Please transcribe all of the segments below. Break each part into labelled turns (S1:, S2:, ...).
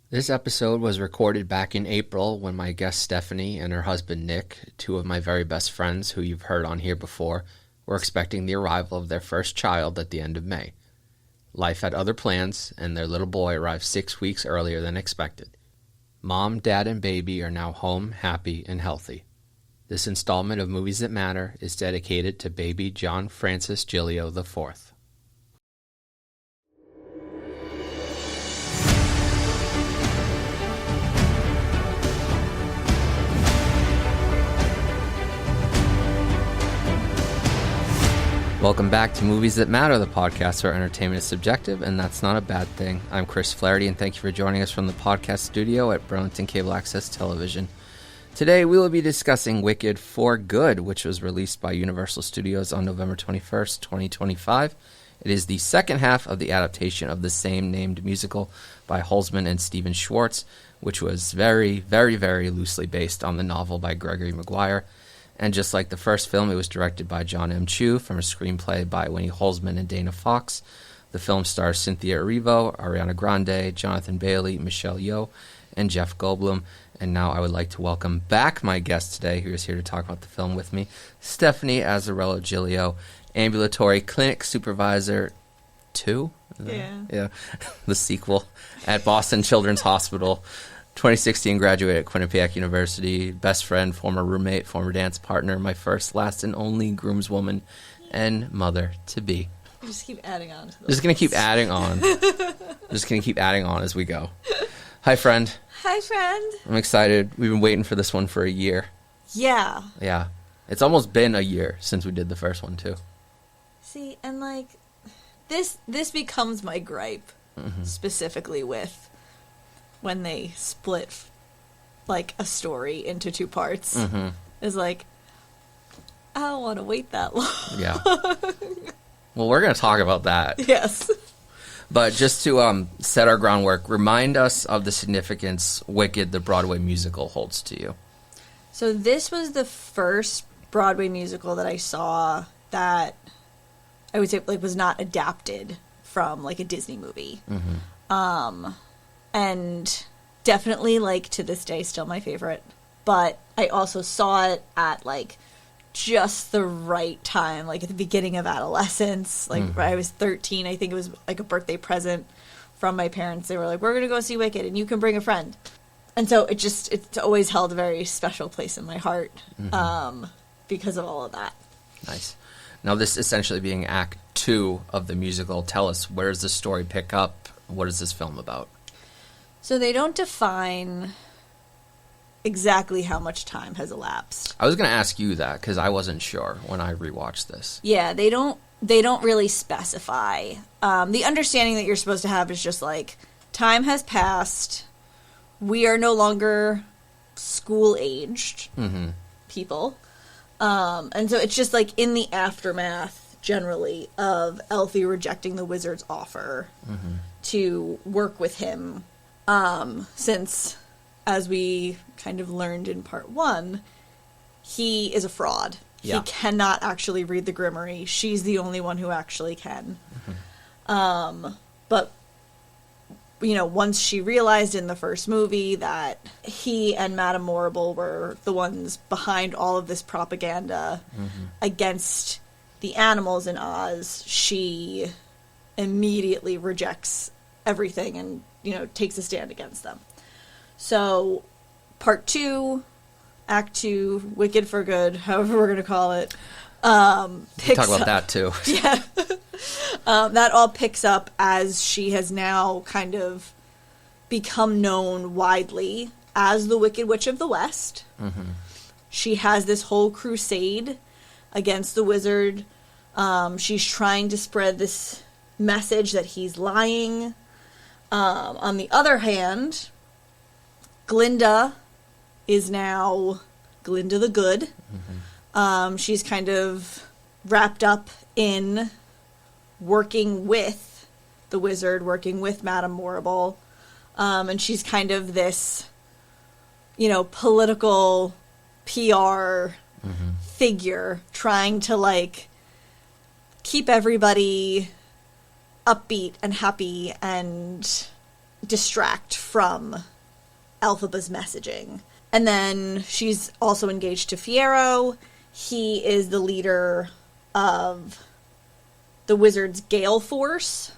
S1: This episode was recorded back in April when my guest Stephanie and her husband Nick, two of my very best friends who you've heard on here before, were expecting the arrival of their first child at the end of May. Life had other plans, and their little boy arrived 6 weeks earlier than expected. Mom, Dad, and baby are now home, happy, and healthy. This installment of Movies That Matter is dedicated to baby John Francis Giglio IV. Welcome back to Movies That Matter, the podcast where entertainment is subjective, and that's not a bad thing. I'm Chris Flaherty, and thank you for joining us from the podcast studio at Burlington Cable Access Television. Today, we will be discussing Wicked for Good, which was released by Universal Studios on November 21st, 2025. It is the second half of the adaptation of the same named musical by Holzman and Stephen Schwartz, which was very, very, very loosely based on the novel by Gregory Maguire. And just like the first film, it was directed by John M. Chu from a screenplay by Winnie Holzman and Dana Fox. The film stars Cynthia Erivo, Ariana Grande, Jonathan Bailey, Michelle Yeoh, and Jeff Goldblum. And now I would like to welcome back my guest today, who is here to talk about the film with me, Stephanie Azzarello-Giglio, Ambulatory Clinic Supervisor 2? Yeah. The sequel at Boston Children's Hospital. 2016 graduate at Quinnipiac University, best friend, former roommate, former dance partner, my first, last, and only groomswoman, and mother-to-be.
S2: You just keep adding on to
S1: Just going to keep adding on. Just going to keep adding on as we go. Hi, friend.
S2: Hi, friend.
S1: I'm excited. We've been waiting for this one for a year.
S2: Yeah.
S1: Yeah. It's almost been a year since we did the first one, too.
S2: See, and like, this becomes my gripe, specifically with when they split, like, a story into two parts. Is like, I don't want to wait that long.
S1: Yeah. Well, we're going to talk about that.
S2: Yes.
S1: But just to set our groundwork, remind us of the significance Wicked, the Broadway musical, holds to you.
S2: So this was the first Broadway musical that I saw that I would say like was not adapted from like a Disney movie. And definitely, like, to this day, still my favorite. But I also saw it at, like, just the right time, like, at the beginning of adolescence. Like, when I was 13, I think it was, like, a birthday present from my parents. They were like, we're going to go see Wicked, and you can bring a friend. And so it's always held a very special place in my heart because of all of that.
S1: Nice. Now, this essentially being Act 2 of the musical, tell us, where does the story pick up? What is this film about?
S2: So they don't define exactly how much time has elapsed.
S1: I was going to ask you that because I wasn't sure when I rewatched this.
S2: Yeah, they don't really specify. The understanding that you're supposed to have is just like, time has passed. We are no longer school-aged people. And so it's just like in the aftermath, generally, of Elfie rejecting the wizard's offer to work with him. Since, as we kind of learned in part 1, he is a fraud. Yeah. He cannot actually read the Grimoire. She's the only one who actually can. But, you know, once she realized in the first movie that he and Madame Morrible were the ones behind all of this propaganda against the animals in Oz, she immediately rejects everything and, you know, takes a stand against them. So, part 2, Act 2, Wicked for Good, however we're going to call it, picks
S1: talk about
S2: up,
S1: that, too.
S2: Yeah. That all picks up as she has now kind of become known widely as the Wicked Witch of the West. She has this whole crusade against the wizard. She's trying to spread this message that he's lying. On the other hand, Glinda is now Glinda the Good. She's kind of wrapped up in working with the wizard, working with Madame Morrible. And she's kind of this, you know, political PR figure trying to, like, keep everybody upbeat and happy and distract from Elphaba's messaging. And then she's also engaged to Fiyero. He is the leader of the wizard's Gale Force,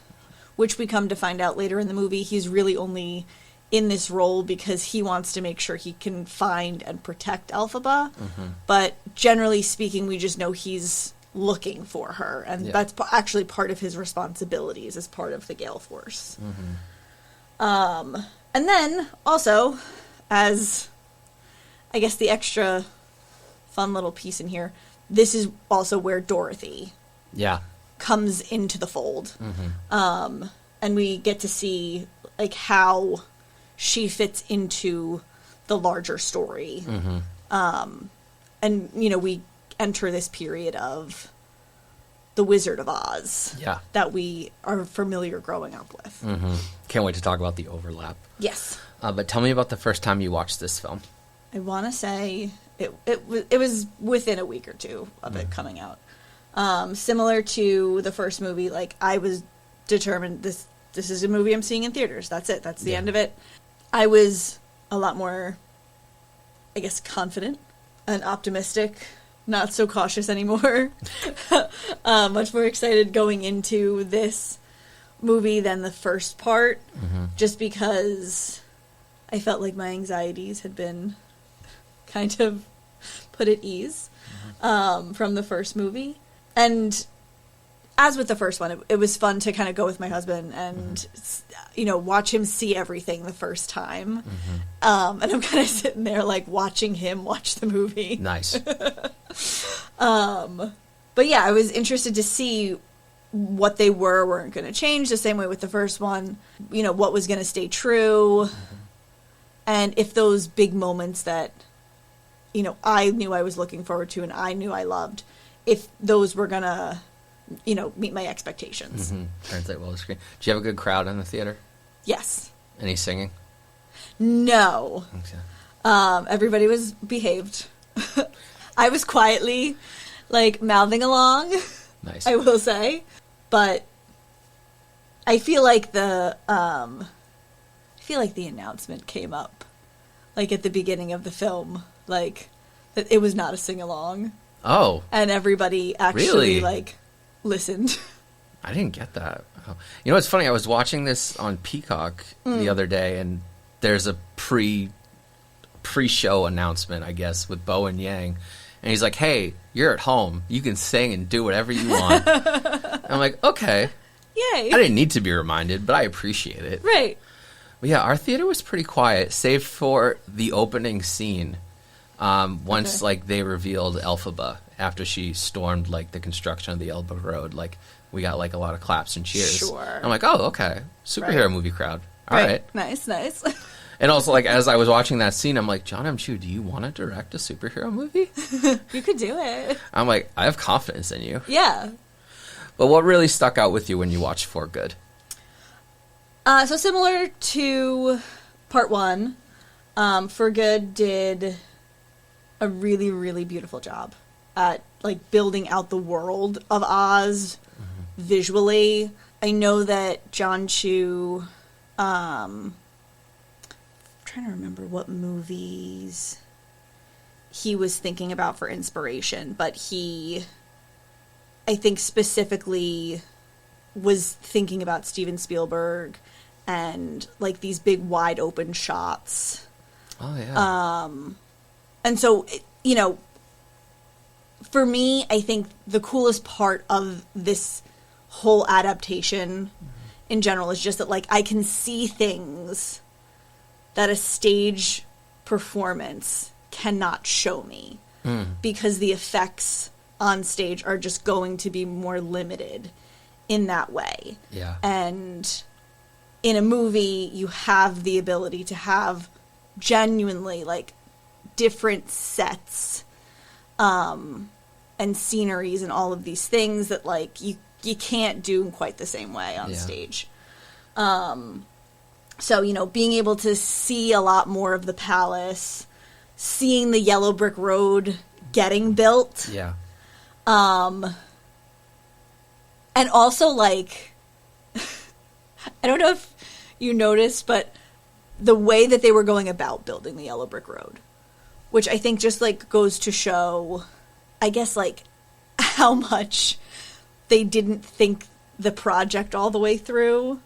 S2: which we come to find out later in the movie. He's really only in this role because he wants to make sure he can find and protect Elphaba. But generally speaking, we just know he's looking for her, and that's actually part of his responsibilities as part of the Gale Force. And then also, as I guess the extra fun little piece in here, this is also where Dorothy comes into the fold. And we get to see like how she fits into the larger story. And, you know, we enter this period of the Wizard of Oz that we are familiar growing up with.
S1: Can't wait to talk about the overlap.
S2: Yes.
S1: But tell me about the first time you watched this film.
S2: I want to say it was within a week or two of it coming out. Similar to the first movie, like I was determined this is a movie I'm seeing in theaters. That's it. That's the end of it. I was a lot more, I guess, confident and optimistic, not so cautious anymore. Much more excited going into this movie than the first part, just because I felt like my anxieties had been kind of put at ease from the first movie. And as with the first one, it was fun to kind of go with my husband and, you know, watch him see everything the first time. And I'm kind of sitting there, like, watching him watch the movie.
S1: Nice.
S2: But yeah, I was interested to see what they weren't going to change, the same way with the first one. You know, what was going to stay true. And if those big moments that, you know, I knew I was looking forward to and I knew I loved, if those were going to, you know, meet my expectations.
S1: Translate well to screen. Do you have a good crowd in the theater?
S2: Yes.
S1: Any singing?
S2: No.
S1: Okay.
S2: Everybody was behaved. I was quietly, like, mouthing along.
S1: Nice.
S2: I will say. But I feel like the announcement came up, like, at the beginning of the film, like, that it was not a sing-along.
S1: Oh.
S2: And everybody actually,
S1: really?
S2: like, listened.
S1: I didn't get that. Oh. You know, it's funny. I was watching this on Peacock the other day, and there's a pre-show announcement, I guess, with Bo and Yang. And he's like, hey, you're at home. You can sing and do whatever you want. And I'm like, okay.
S2: Yay.
S1: I didn't need to be reminded, but I appreciate it.
S2: Right.
S1: But yeah, our theater was pretty quiet, save for the opening scene. Once, like, they revealed Elphaba after she stormed, like, the construction of the Elba Road, like, we got, like, a lot of claps and cheers.
S2: Sure.
S1: I'm like, oh, okay. Superhero movie crowd. All right.
S2: Nice.
S1: And also, like, as I was watching that scene, I'm like, John M. Chu, do you want to direct a superhero movie?
S2: You could do it.
S1: I'm like, I have confidence in you.
S2: Yeah.
S1: But what really stuck out with you when you watched For Good?
S2: So similar to part one, For Good did a really, really beautiful job at, like, building out the world of Oz visually. I know that John Chu, I'm trying to remember what movies he was thinking about for inspiration, but he, I think, specifically was thinking about Steven Spielberg and, like, these big wide open shots.
S1: Oh, yeah.
S2: And so, you know, for me, I think the coolest part of this whole adaptation in general is just that, like, I can see things that a stage performance cannot show me because the effects on stage are just going to be more limited in that way.
S1: Yeah.
S2: And in a movie, you have the ability to have genuinely, like, different sets and sceneries and all of these things that, like, you can't do in quite the same way on stage. So, you know, being able to see a lot more of the palace, seeing the yellow brick road getting built.
S1: Yeah.
S2: And also, like, I don't know if you noticed, but the way that they were going about building the Yellow Brick Road, which I think just, like, goes to show, I guess, like, how much they didn't think the project all the way through.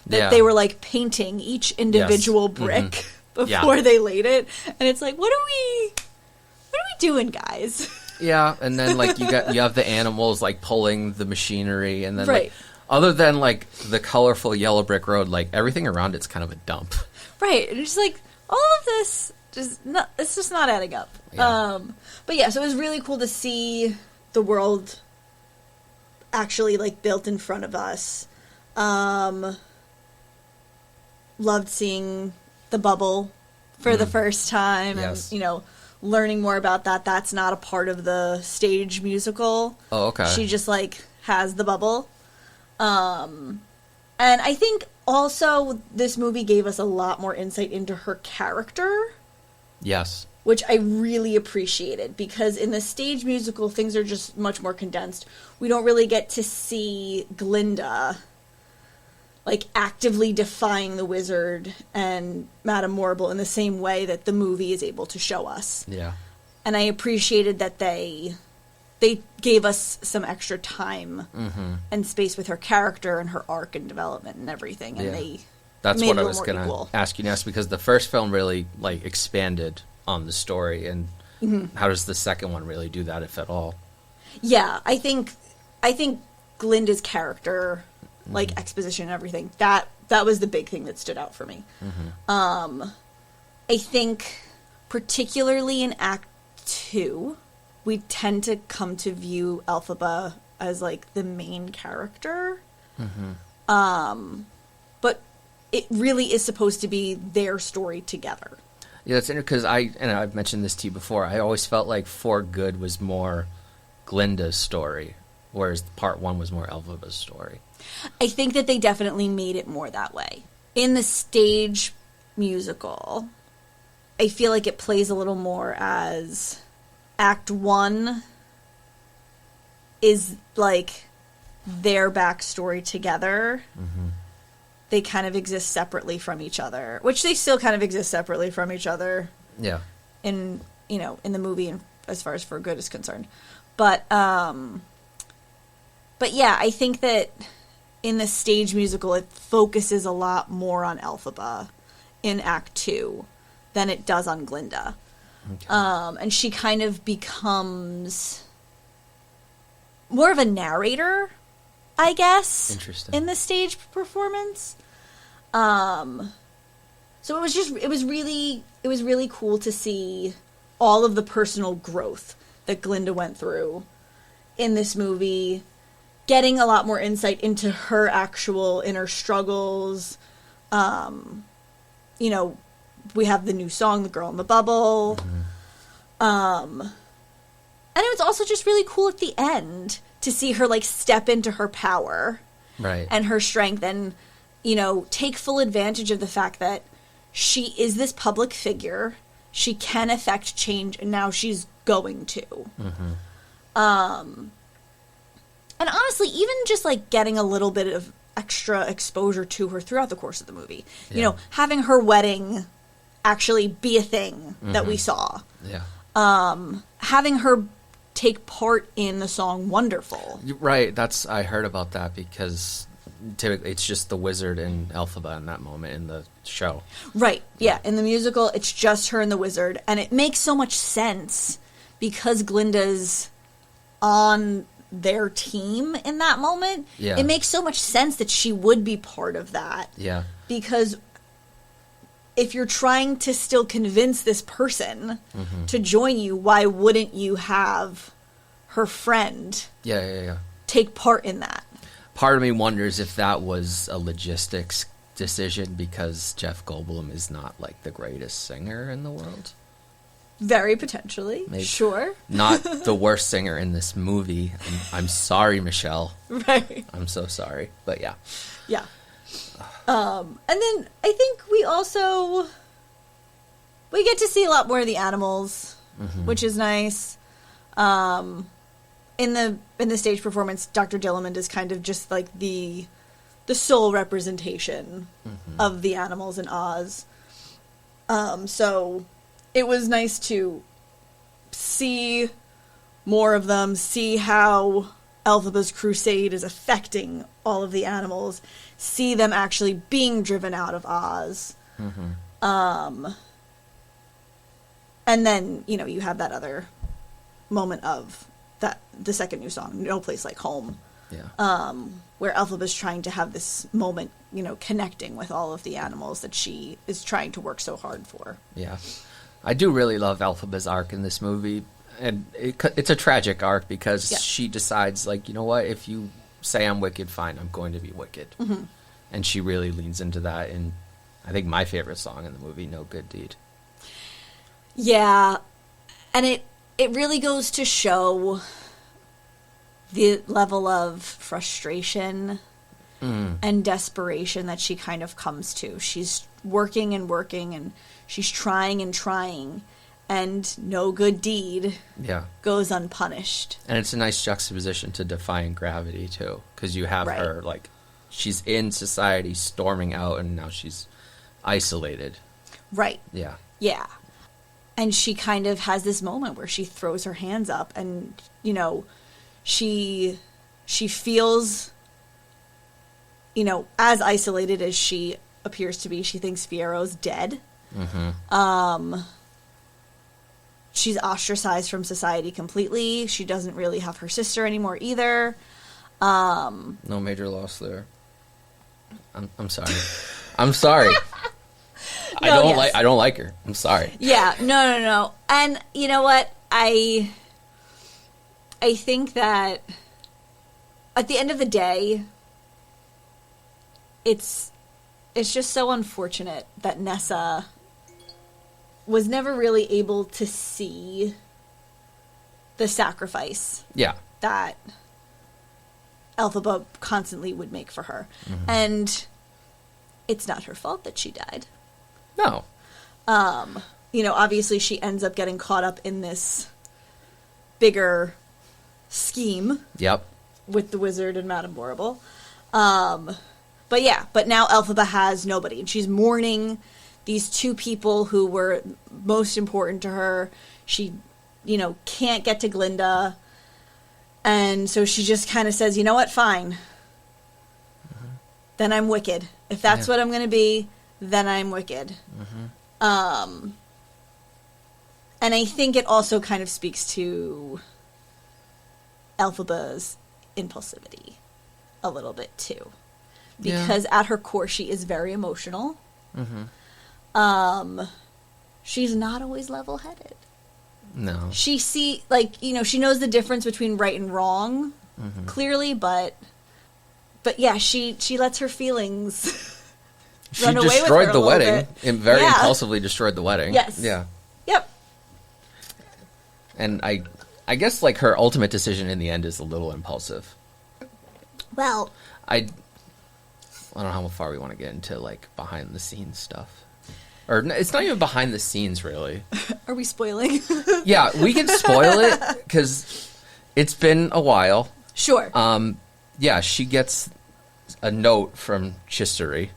S2: That they were, like, painting each individual brick before they laid it. And it's like, what are we doing, guys?
S1: Yeah, and then, like, you have the animals, like, pulling the machinery, and then, like, other than, like, the colorful Yellow Brick Road, like, everything around it's kind of a dump.
S2: Right. And it's like, all of this, it's just not adding up.
S1: Yeah.
S2: But yeah, so it was really cool to see the world actually, like, built in front of us. Loved seeing the bubble for the first time, and, you know, learning more about that. That's not a part of the stage musical.
S1: Oh, okay.
S2: She just, like, has the bubble. And I think also this movie gave us a lot more insight into her character.
S1: Yes.
S2: Which I really appreciated, because in the stage musical, things are just much more condensed. We don't really get to see Glinda, like, actively defying the wizard and Madame Morrible in the same way that the movie is able to show us.
S1: Yeah. And
S2: I appreciated that they gave us some extra time and space with her character and her arc and development and everything. And
S1: that's what I was going to ask you next, because the first film really, like, expanded on the story, and how does the second one really do that, if at all? Yeah,
S2: I think Glinda's character, like, exposition and everything, that was the big thing that stood out for me. I think particularly in Act 2, we tend to come to view Elphaba as, like, the main character. But it really is supposed to be their story together.
S1: Yeah, that's interesting, because I've mentioned this to you before, I always felt like For Good was more Glinda's story, whereas part 1 was more Elphaba's story.
S2: I think that they definitely made it more that way. In the stage musical, I feel like it plays a little more as Act 1 is, like, their backstory together. They kind of exist separately from each other, which they still kind of exist separately from each other.
S1: Yeah.
S2: In the movie, and as far as For Good is concerned. But yeah, I think that in the stage musical, it focuses a lot more on Elphaba in Act 2 than it does on Glinda. Okay. And she kind of becomes more of a narrator, I guess.
S1: Interesting.
S2: In the stage performance. So it was really cool to see all of the personal growth that Glinda went through in this movie, getting a lot more insight into her actual inner struggles. You know, we have the new song, The Girl in the Bubble. And it was also just really cool at the end to see her, like, step into her power.
S1: Right.
S2: And her strength, and, you know, take full advantage of the fact that she is this public figure. She can affect change, and now she's going to. And honestly, even just, like, getting a little bit of extra exposure to her throughout the course of the movie. You know, having her wedding actually be a thing that we saw.
S1: Yeah.
S2: Having her take part in the song Wonderful.
S1: Right, I heard about that, because typically it's just the wizard and Elphaba in that moment in the show. Right,
S2: yeah. In the musical, it's just her and the wizard, and it makes so much sense because Glinda's on their team in that moment.
S1: Yeah.
S2: It makes so much sense that she would be part of that.
S1: Yeah.
S2: Because if you're trying to still convince this person to join you, why wouldn't you have her friend take part in that?
S1: Part of me wonders if that was a logistics decision, because Jeff Goldblum is not, like, the greatest singer in the world.
S2: Very potentially.
S1: Maybe.
S2: Sure.
S1: Not the worst singer in this movie. I'm sorry, Michelle.
S2: Right.
S1: I'm so sorry. But yeah.
S2: Yeah. And then I think we get to see a lot more of the animals, which is nice. In the stage performance, Dr. Dillamond is kind of just like the the sole representation of the animals in Oz. So it was nice to see more of them, see how Elphaba's crusade is affecting all of the animals, see them actually being driven out of Oz. And then, you know, you have that other moment of the second new song, No Place Like Home.
S1: Yeah.
S2: Where Elphaba's trying to have this moment, you know, connecting with all of the animals that she is trying to work so hard for.
S1: Yeah. I do really love Elphaba's arc in this movie. And it's a tragic arc because she decides, like, you know what, if you say I'm wicked, fine, I'm going to be wicked. And she really leans into that in, I think, my favorite song in the movie, No Good Deed.
S2: Yeah. And it really goes to show the level of frustration and desperation that she kind of comes to. She's working and working, and she's trying and trying, and no good deed goes unpunished.
S1: And it's a nice juxtaposition to Defying Gravity, too, because you have her, like, she's in society storming out, and now she's isolated.
S2: Right.
S1: Yeah.
S2: Yeah. And she kind of has this moment where she throws her hands up, and, you know, she feels, you know, as isolated as she appears to be. She thinks Fiero's dead. She's ostracized from society completely. She doesn't really have her sister anymore either.
S1: No major loss there. I'm sorry. I'm sorry. I don't like her. I'm sorry.
S2: Yeah, no. And you know what? I think that at the end of the day, it's just so unfortunate that Nessa was never really able to see the sacrifice that Elphaba constantly would make for her. And it's not her fault that she died.
S1: No.
S2: You know, obviously she ends up getting caught up in this bigger scheme.
S1: Yep.
S2: With the wizard and Madame Horrible. But now Elphaba has nobody, and she's mourning these two people who were most important to her. She, you know, can't get to Glinda, and so she just kind of says, you know what, fine. Then I'm wicked. If that's what I'm going to be, then I'm wicked. And I think it also kind of speaks to Elphaba's impulsivity a little bit too, because at her core she is very emotional. She's not always level-headed.
S1: No.
S2: She she knows the difference between right and wrong clearly, but yeah, she lets her feelings run away with her. She destroyed
S1: the wedding and very impulsively destroyed the wedding.
S2: Yes.
S1: Yeah.
S2: Yep.
S1: And I guess, like, her ultimate decision in the end is a little impulsive.
S2: Well,
S1: I don't know how far we want to get into, like, behind the scenes stuff. Or it's not even behind the scenes, really.
S2: Are we spoiling?
S1: Yeah, we can spoil it because it's been a while.
S2: Sure.
S1: Yeah, she gets a note from Chistery,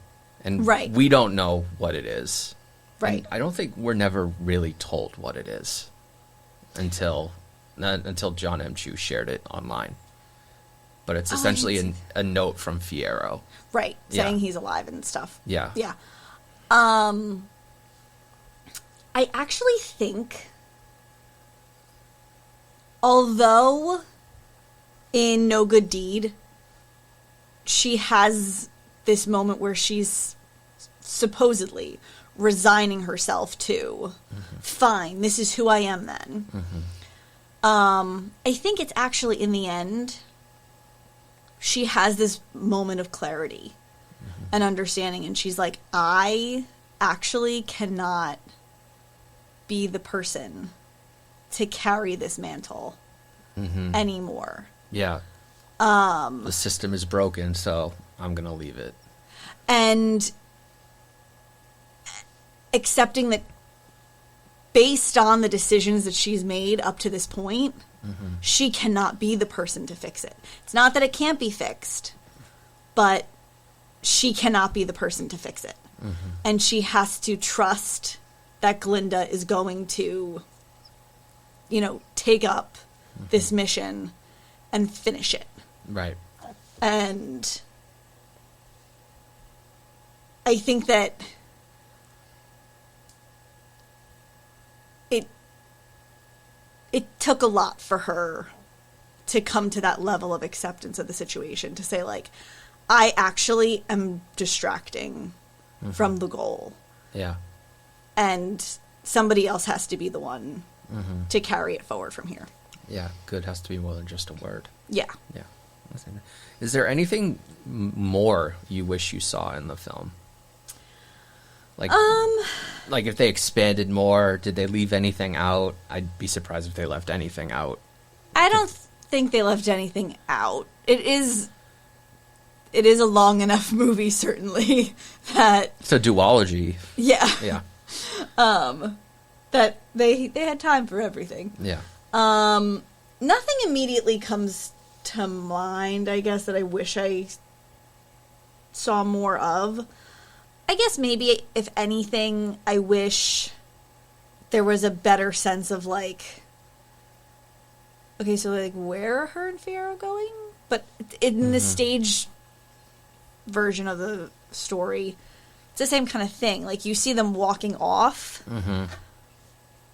S1: and we don't know what it is.
S2: Right.
S1: And I don't think we're never really told what it is until John M. Chu shared it online. But it's essentially a note from Fiero.
S2: Right, saying he's alive and stuff.
S1: Yeah.
S2: Yeah. I actually think, although in No Good Deed, she has this moment where she's supposedly resigning herself to, fine, this is who I am then. I think it's actually, in the end, she has this moment of clarity and understanding, and she's like, I actually cannot be the person to carry this mantle anymore.
S1: Yeah. The system is broken, so I'm going to leave it.
S2: And accepting that based on the decisions that she's made up to this point, she cannot be the person to fix it. It's not that it can't be fixed, but she cannot be the person to fix it. And she has to trust that Glinda is going to, take up this mission and finish it.
S1: Right.
S2: And I think that it took a lot for her to come to that level of acceptance of the situation, to say, like, I actually am distracting from the goal.
S1: Yeah.
S2: And somebody else has to be the one to carry it forward from here.
S1: Yeah, good has to be more than just a word.
S2: Yeah.
S1: Yeah. Is there anything more you wish you saw in the film? Like if they expanded more, did they leave anything out? I'd be surprised if they left anything out.
S2: I don't think they left anything out. It is a long enough movie, certainly, that
S1: It's a duology.
S2: yeah,
S1: Yeah.
S2: that they had time for everything.
S1: Yeah.
S2: Nothing immediately comes to mind, I guess, that I wish I saw more of. I guess maybe, if anything, I wish there was a better sense of, like, okay, so, like, where are her and Fiyero going? But in the stage version of the story, it's the same kind of thing. Like, you see them walking off.
S1: Mm-hmm.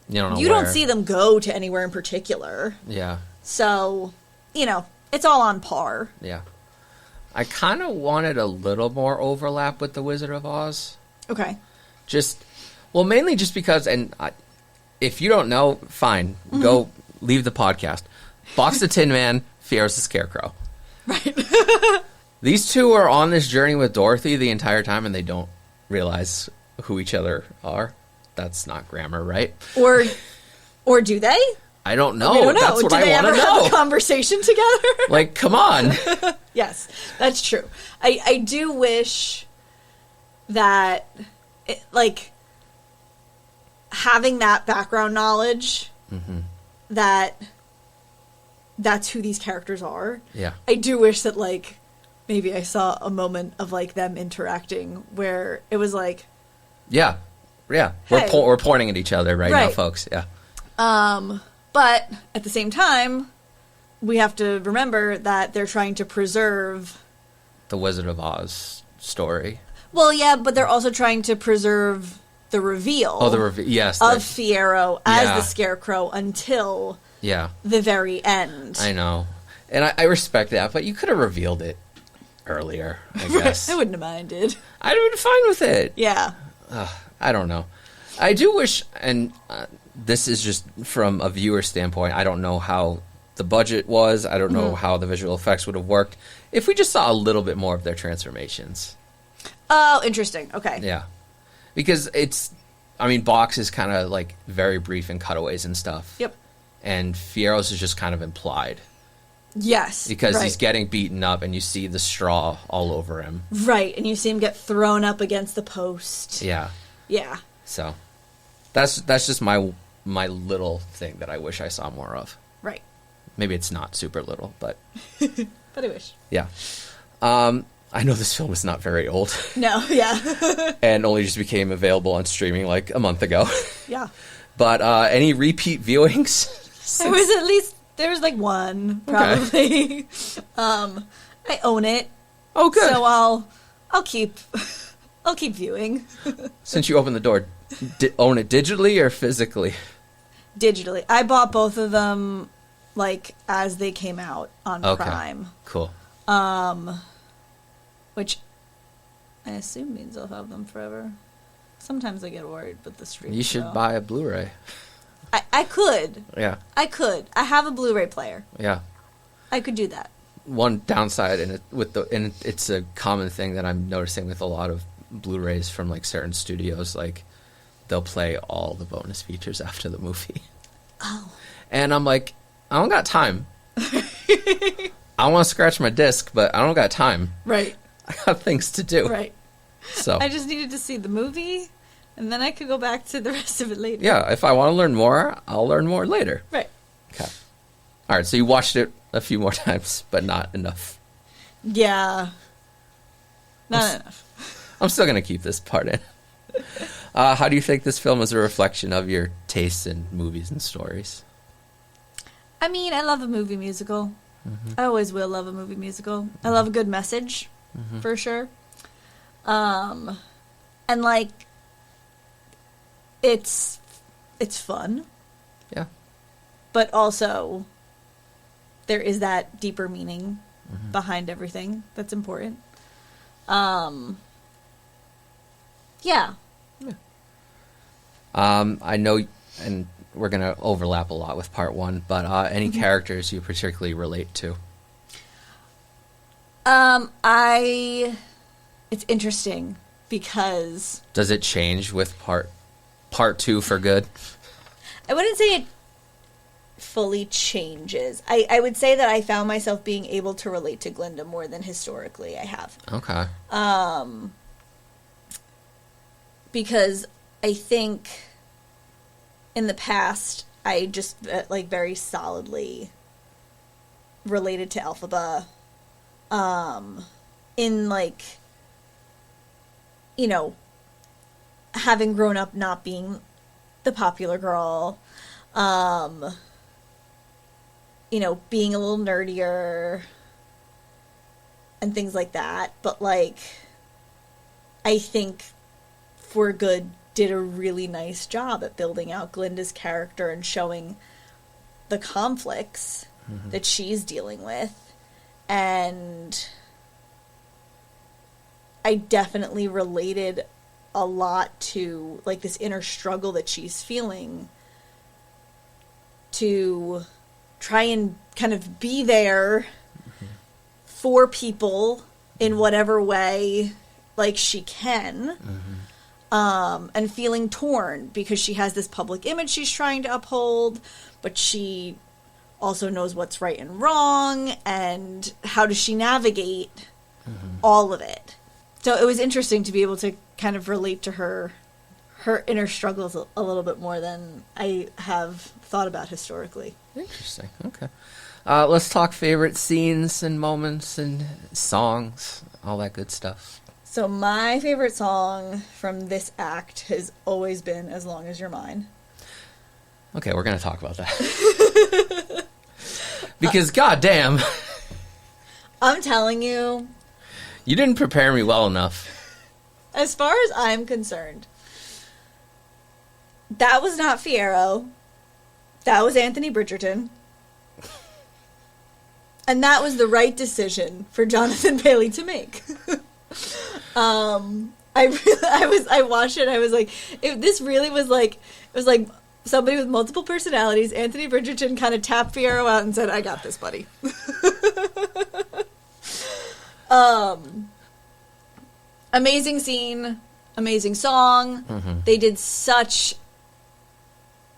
S1: You don't know
S2: You
S1: where.
S2: don't see them go to anywhere in particular.
S1: Yeah.
S2: So, it's all on par.
S1: Yeah. I kind of wanted a little more overlap with The Wizard of Oz.
S2: Okay.
S1: Mainly just because, if you don't know, fine, go leave the podcast. Box the Tin Man, Fiyero's the Scarecrow.
S2: Right.
S1: These two are on this journey with Dorothy the entire time, and they don't realize who each other are. That's not grammar, right?
S2: Or do they?
S1: I don't know.
S2: We don't know.
S1: That's what
S2: do
S1: I
S2: they
S1: want to
S2: ever
S1: know.
S2: have a conversation together?
S1: Like, come on.
S2: Yes, that's true. I do wish that, having that background knowledge, that's who these characters are.
S1: Yeah.
S2: I do wish that, maybe I saw a moment of, them interacting where it was like...
S1: Yeah. Yeah.
S2: Hey.
S1: We're pointing at each other right now, folks. Yeah.
S2: But at the same time, we have to remember that they're trying to preserve...
S1: The Wizard of Oz story.
S2: Well, yeah, but they're also trying to preserve the reveal.
S1: Oh, the reveal. Yes.
S2: Of Fiyero as
S1: Yeah.
S2: the Scarecrow until
S1: Yeah.
S2: the very end.
S1: I know. And I respect that, but you could have revealed it earlier, I guess.
S2: I wouldn't have minded.
S1: I'd have been fine with it.
S2: Yeah.
S1: I don't know. I do wish, and this is just from a viewer standpoint, I don't know how the budget was. I don't know how the visual effects would have worked. If we just saw a little bit more of their transformations.
S2: Oh, interesting. Okay.
S1: Yeah. Because Box is kind of very brief in cutaways and stuff.
S2: Yep.
S1: And Fiero's is just kind of implied.
S2: Yes.
S1: Because
S2: right.
S1: he's getting beaten up and you see the straw all over him.
S2: Right. And you see him get thrown up against the post.
S1: Yeah.
S2: Yeah.
S1: So that's just my little thing that I wish I saw more of.
S2: Right.
S1: Maybe it's not super little, but...
S2: But I wish.
S1: Yeah. I know this film is not very old.
S2: No, yeah.
S1: And only just became available on streaming a month ago.
S2: Yeah.
S1: But any repeat viewings?
S2: There was one, probably. Okay. I own it.
S1: Oh, good.
S2: So I'll keep viewing.
S1: Since you opened the door, own it digitally or physically?
S2: Digitally. I bought both of them as they came out on Prime.
S1: Cool.
S2: Which I assume means I'll have them forever. Sometimes I get worried with the stream.
S1: You should buy a Blu-ray.
S2: I could.
S1: Yeah.
S2: I could. I have a Blu-ray player.
S1: Yeah.
S2: I could do that.
S1: One downside, and it's a common thing that I'm noticing with a lot of Blu-rays from certain studios, they'll play all the bonus features after the movie.
S2: Oh.
S1: And I'm like, I don't got time. I want to scratch my disc, but I don't got time.
S2: Right.
S1: I got things to do.
S2: Right.
S1: So
S2: I just needed to see the movie, and then I could go back to the rest of it later.
S1: Yeah, if I want to learn more, I'll learn more later.
S2: Right.
S1: Okay. All right, so you watched it a few more times, but not enough.
S2: Yeah. Not enough.
S1: I'm still going to keep this part in. How do you think this film is a reflection of your tastes in movies and stories?
S2: I mean, I love a movie musical.
S1: Mm-hmm.
S2: I always will love a movie musical. I love a good message, for sure. And, like, it's fun.
S1: Yeah.
S2: But also, there is that deeper meaning behind everything that's important. Yeah.
S1: I know, and we're going to overlap a lot with part one, but any characters you particularly relate to?
S2: It's interesting because...
S1: Does it change with part two for good?
S2: I wouldn't say it fully changes. I would say that I found myself being able to relate to Glinda more than historically I have.
S1: Okay.
S2: Because I think in the past, I just, like, very solidly related to Elphaba. In, like, you know, having grown up not being the popular girl, you know, being a little nerdier and things like that. But, like, I think For Good did a really nice job at building out Glinda's character and showing the conflicts that she's dealing with. And I definitely related a lot to, like, this inner struggle that she's feeling to try and kind of be there for people in whatever way, like, she can. And feeling torn because she has this public image she's trying to uphold, but she also knows what's right and wrong, and how does she navigate all of it. So it was interesting to be able to kind of relate to her inner struggles a little bit more than I have thought about historically.
S1: Interesting. Okay. Let's talk favorite scenes and moments and songs, all that good stuff.
S2: So my favorite song from this act has always been As Long As You're Mine.
S1: Okay, we're going to talk about that. Because, goddamn.
S2: I'm telling you.
S1: You didn't prepare me well enough.
S2: As far as I'm concerned, that was not Fiyero. That was Anthony Bridgerton. And that was the right decision for Jonathan Bailey to make. I watched it and I was like, if this really was like, it was like somebody with multiple personalities, Anthony Bridgerton kind of tapped Fiyero out and said, I got this, buddy. Amazing scene, amazing song. They did such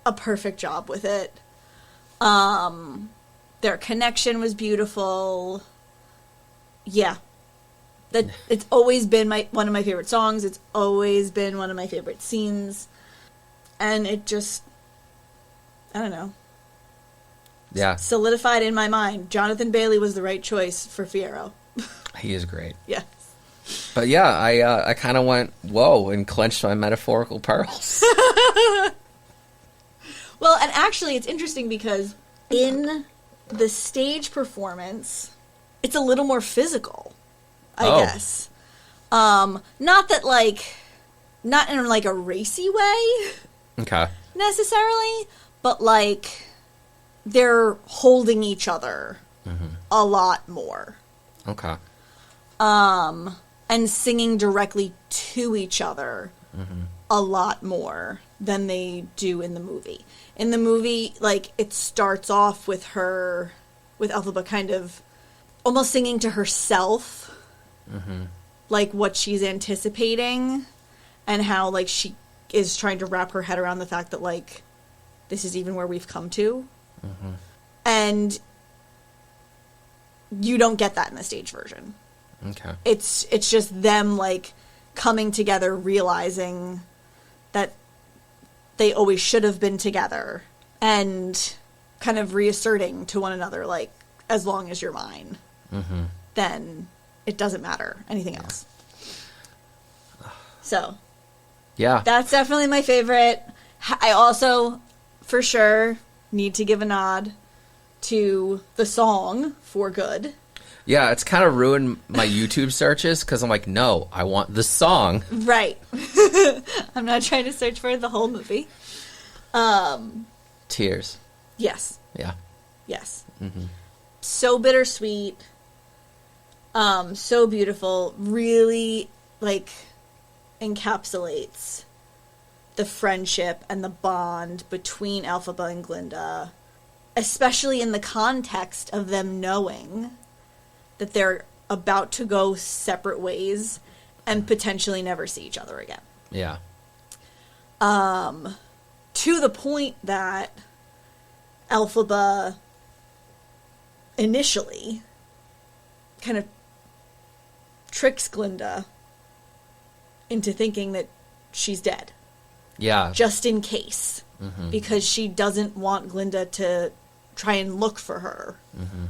S2: a perfect job with it. Their connection was beautiful. Yeah. That it's always been one of my favorite songs. It's always been one of my favorite scenes. And it just, I don't know.
S1: Yeah.
S2: Solidified in my mind. Jonathan Bailey was the right choice for Fiyero.
S1: He is great.
S2: Yeah.
S1: But yeah, I kind of went, whoa, and clenched my metaphorical pearls.
S2: Well, and actually it's interesting because in the stage performance, it's a little more physical, I guess. Not that, like, not in, like, a racy way. Okay. Necessarily, but, like, they're holding each other a lot more. Okay. And singing directly to each other a lot more than they do in the movie. In the movie, like, it starts off with her, with Elphaba kind of almost singing to herself, like, what she's anticipating, and how, like, she is trying to wrap her head around the fact that, like, this is even where we've come to. And you don't get that in the stage version. Okay. It's just them, like, coming together, realizing that they always should have been together, and kind of reasserting to one another, like, as long as you're mine, then it doesn't matter anything else. So,
S1: Yeah.
S2: that's definitely my favorite. I also, for sure, need to give a nod to the song For Good.
S1: Yeah, it's kind of ruined my YouTube searches because I'm like, no, I want the song.
S2: Right. I'm not trying to search for the whole movie.
S1: Tears.
S2: Yes.
S1: Yeah.
S2: Yes.
S1: Mm-hmm.
S2: So bittersweet. So beautiful. Really, like, encapsulates the friendship and the bond between Elphaba and Glinda, especially in the context of them knowing that they're about to go separate ways and potentially never see each other again.
S1: Yeah.
S2: To the point that Elphaba initially kind of tricks Glinda into thinking that she's dead.
S1: Yeah.
S2: Just in case. Mm-hmm. Because she doesn't want Glinda to try and look for her. Mm-hmm.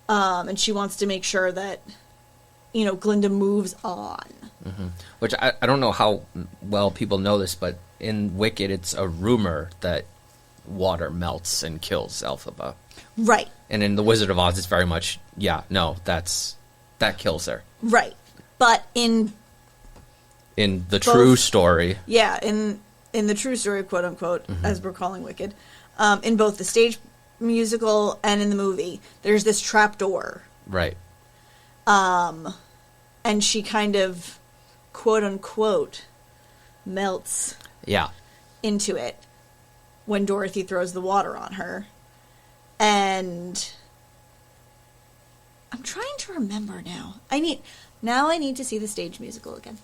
S2: And she wants to make sure that, you know, Glinda moves on.
S1: Mm-hmm. Which I don't know how well people know this, but in Wicked, it's a rumor that water melts and kills Elphaba.
S2: Right.
S1: And in The Wizard of Oz, it's very much, that kills her.
S2: Right. But in
S1: the true story.
S2: Yeah, in the true story, quote unquote, mm-hmm. as we're calling Wicked, in both the stage musical and in the movie, there's this trap door.
S1: Right.
S2: And she kind of, quote unquote, melts into it when Dorothy throws the water on her. And I'm trying to remember now. I need to see the stage musical again.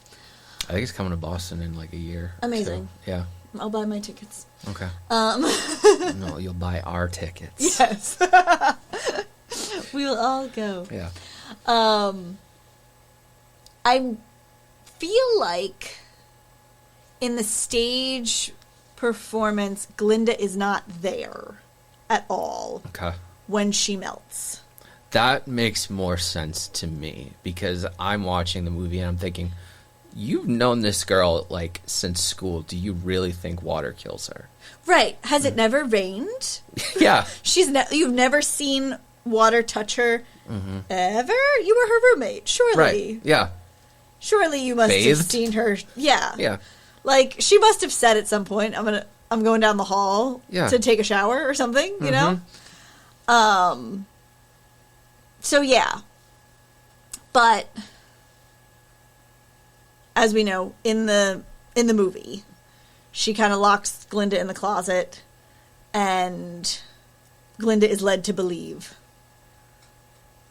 S1: I think it's coming to Boston in like a year.
S2: Amazing.
S1: So, yeah.
S2: I'll buy my tickets.
S1: Okay. No, you'll buy our tickets.
S2: Yes. We will all go.
S1: Yeah.
S2: I feel like in the stage performance, Glinda is not there at all.
S1: Okay.
S2: When she melts.
S1: That makes more sense to me because I'm watching the movie and I'm thinking, you've known this girl like since school. Do you really think water kills her?
S2: Right. Has it never rained?
S1: Yeah.
S2: You've never seen water touch her ever? You were her roommate, surely.
S1: Right. Yeah.
S2: Surely you must have seen her. Yeah.
S1: Yeah.
S2: Like she must have said at some point, I'm going down the hall to take a shower or something, you know? So yeah. But as we know, in the movie, she kind of locks Glinda in the closet, and Glinda is led to believe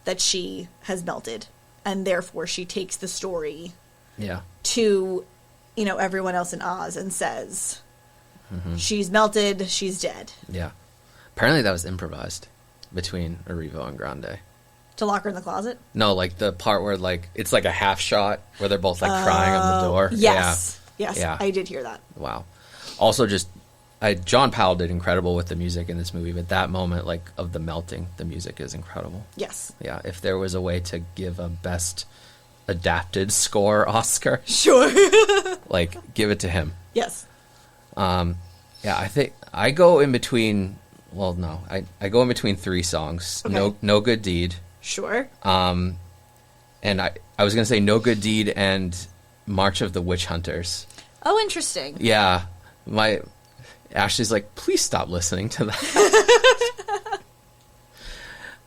S2: that she has melted, and therefore she takes the story to, you know, everyone else in Oz and says, she's melted, she's dead.
S1: Yeah. Apparently that was improvised between Erivo and Grande.
S2: To lock her in the closet?
S1: No, like the part where like it's like a half shot where they're both like crying on the door.
S2: Yes.
S1: Yeah.
S2: Yes,
S1: yeah.
S2: I did hear that.
S1: Wow. Also just John Powell did incredible with the music in this movie, but that moment like of the melting, the music is incredible.
S2: Yes.
S1: Yeah, if there was a way to give a best adapted score Oscar.
S2: Sure.
S1: like give it to him.
S2: Yes.
S1: Yeah, I think I go in between I go in between three songs.
S2: Okay.
S1: No Good Deed.
S2: Sure.
S1: And I was going to say No Good Deed and March of the Witch Hunters.
S2: Oh, interesting.
S1: Yeah. Ashley's like, please stop listening to that.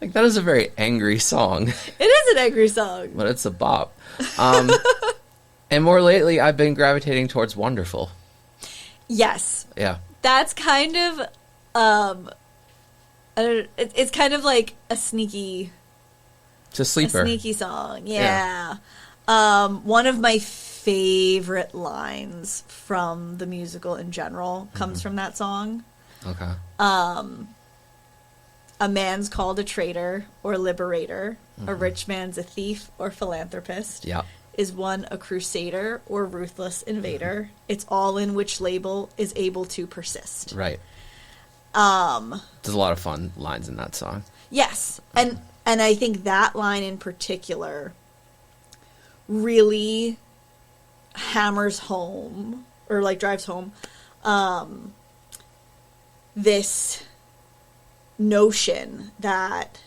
S1: Like, that is a very angry song.
S2: It is an angry song.
S1: But it's a bop. And more lately, I've been gravitating towards Wonderful.
S2: Yes.
S1: Yeah.
S2: That's kind of, it's kind of like a sneaky...
S1: It's a sleeper.
S2: A sneaky song, yeah. One of my favorite lines from the musical in general comes from that song.
S1: Okay.
S2: A man's called a traitor or liberator. A rich man's a thief or philanthropist.
S1: Yeah.
S2: Is one a crusader or ruthless invader? It's all in which label is able to persist.
S1: Right. There's a lot of fun lines in that song.
S2: Yes. And I think that line in particular really hammers home, or like drives home, this notion that